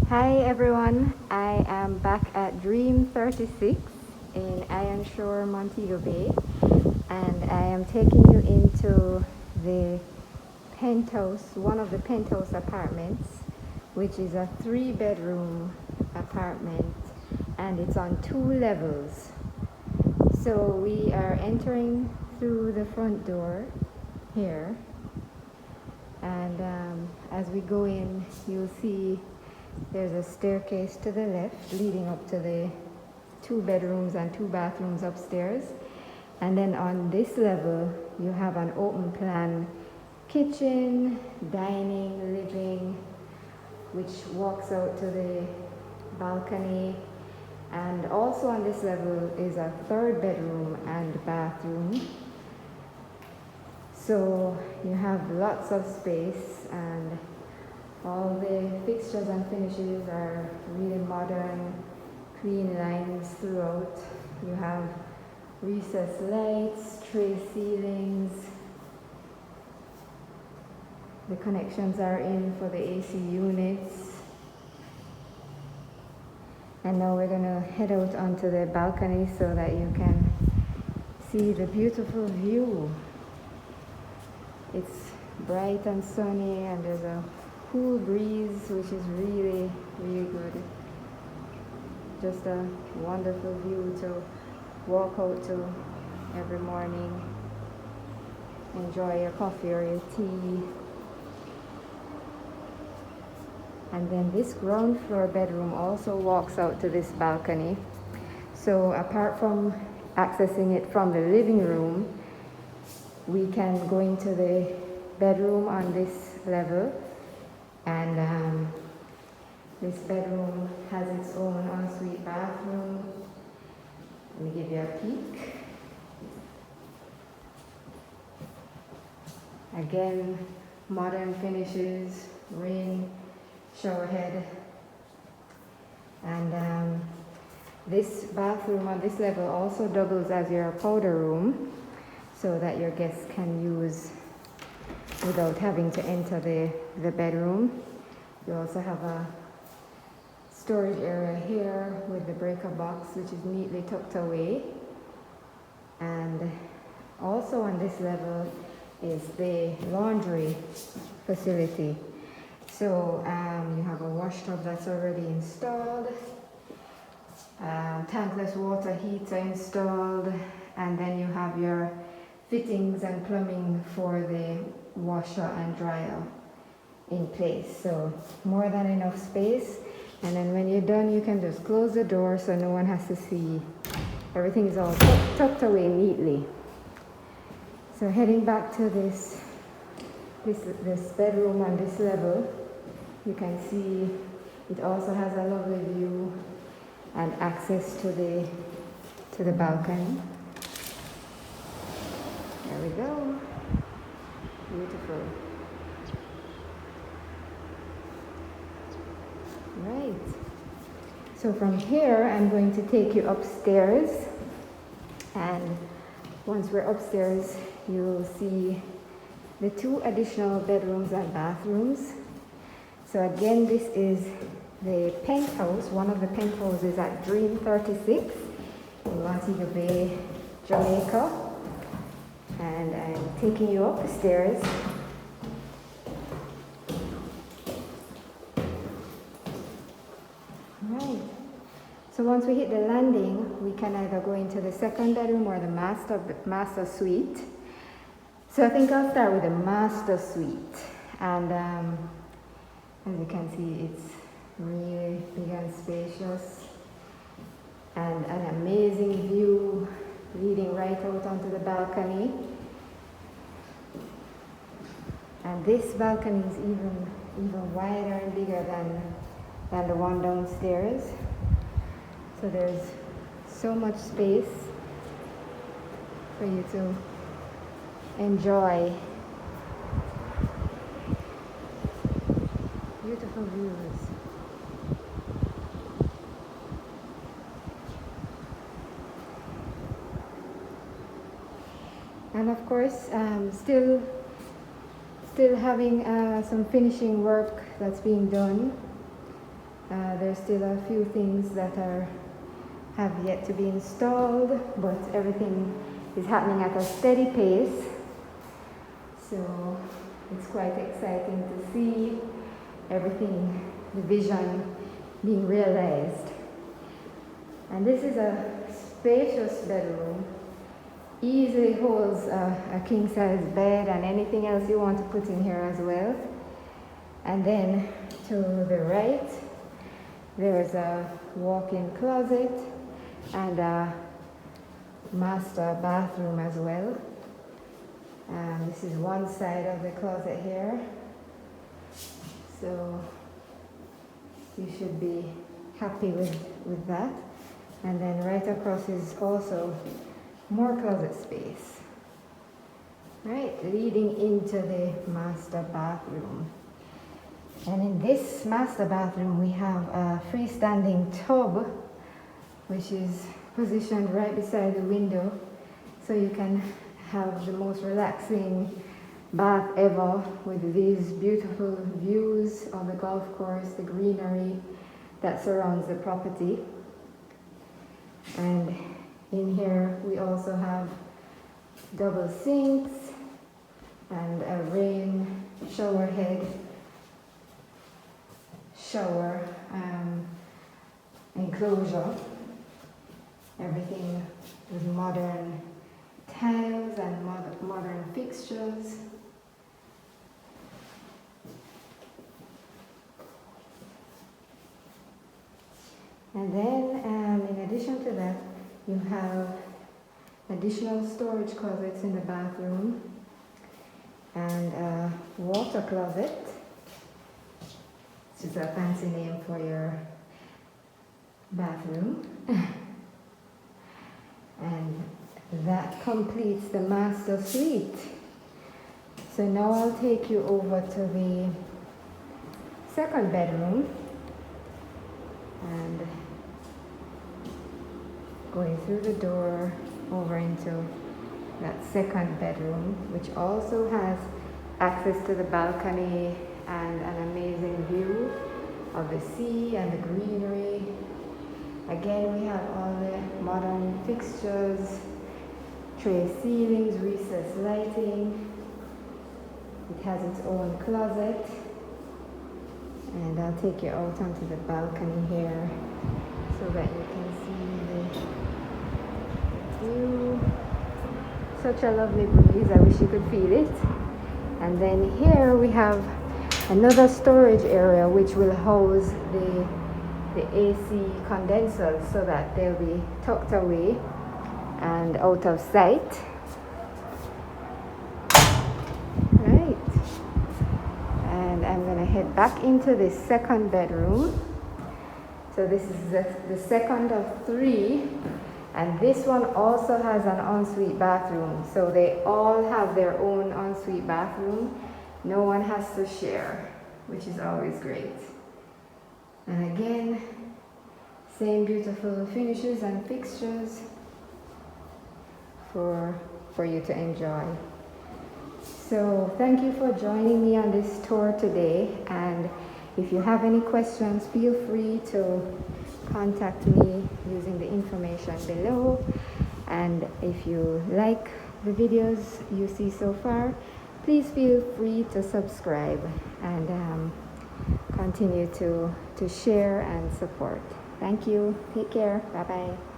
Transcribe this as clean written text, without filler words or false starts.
Hi everyone, I am back at Dream 36 in Shore, Montego Bay, and I am taking you into the penthouse, one of the penthouse apartments, which is a 3-bedroom apartment, and it's on 2 levels. So we are entering through the front door here, and as we go in, you'll see there's a staircase to the left leading up to the 2 bedrooms and 2 bathrooms upstairs. And then on this level, you have an open plan kitchen, dining, living, which walks out to the balcony. And also on this level is a 3rd bedroom and bathroom. So you have lots of space, and all the fixtures and finishes are really modern, clean lines throughout. You have recessed lights, tray ceilings. The connections are in for the AC units. And now we're gonna head out onto the balcony so that you can see the beautiful view. It's bright and sunny, and there's a cool breeze, which is really, really good. Just a wonderful view to walk out to every morning, enjoy your coffee or your tea. And then this ground floor bedroom also walks out to this balcony. So apart from accessing it from the living room, we can go into the bedroom on this level. And this bedroom has its own ensuite bathroom. Let me give you a peek. Again, modern finishes, rain shower head. And this bathroom on this level also doubles as your powder room, so that your guests can use without having to enter the bedroom. You also have a storage area here with the breaker box, which is neatly tucked away. And also on this level is the laundry facility. So you have a wash tub that's already installed, tankless water heater installed, and then you have your fittings and plumbing for the washer and dryer in place. So more than enough space. And then when you're done, you can just close the door so no one has to see. Everything is all tucked away neatly. So heading back to this bedroom on this level, you can see it also has a lovely view and access to the balcony. There we go. Beautiful. Right. So from here, I'm going to take you upstairs. And once we're upstairs, you'll see the 2 additional bedrooms and bathrooms. So again, this is the penthouse. One of the penthouses at Dream 36 in Montego Bay, Jamaica. And I'm taking you up the stairs. Right. So once we hit the landing, we can either go into the 2nd bedroom or the master suite. So I think I'll start with the master suite. And as you can see, it's really big and spacious, and an amazing view leading right out onto the balcony. And this balcony is even wider and bigger than the one downstairs. So there's so much space for you to enjoy beautiful views. And of course, still having some finishing work that's being done. There's still a few things that have yet to be installed, but everything is happening at a steady pace. So it's quite exciting to see everything, the vision being realized. And this is a spacious bedroom. Easily holds a king-size bed and anything else you want to put in here as well. And then to the right, there's a walk-in closet and a master bathroom as well. This is one side of the closet here. So you should be happy with that. And then right across is also more closet space. Right, leading into the master bathroom. And in this master bathroom, we have a freestanding tub, which is positioned right beside the window. So you can have the most relaxing bath ever with these beautiful views of the golf course, the greenery that surrounds the property. And in here we also have double sinks and a rain shower head, shower enclosure. Everything with modern tiles and modern fixtures. And then in addition to that, you have additional storage closets in the bathroom and a water closet, which is a fancy name for your bathroom. And that completes the master suite. So now I'll take you over to the second bedroom and going through the door over into that second bedroom, which also has access to the balcony and an amazing view of the sea and the greenery. Again, we have all the modern fixtures, tray ceilings, recessed lighting. It has its own closet. And I'll take you out onto the balcony here so that you can see the view. Such a lovely breeze, I wish you could feel it. And then here we have another storage area which will house the AC condensers so that they'll be tucked away and out of sight. Right. And I'm going to head back into the second bedroom. So this is the second of three. And this one also has an ensuite bathroom. So they all have their own ensuite bathroom. No one has to share, which is always great. And again, same beautiful finishes and fixtures for you to enjoy. So thank you for joining me on this tour today. And if you have any questions, feel free to contact me using the information below. And if you like the videos you see so far, please feel free to subscribe and continue to share and support. Thank you. Take care. Bye-bye.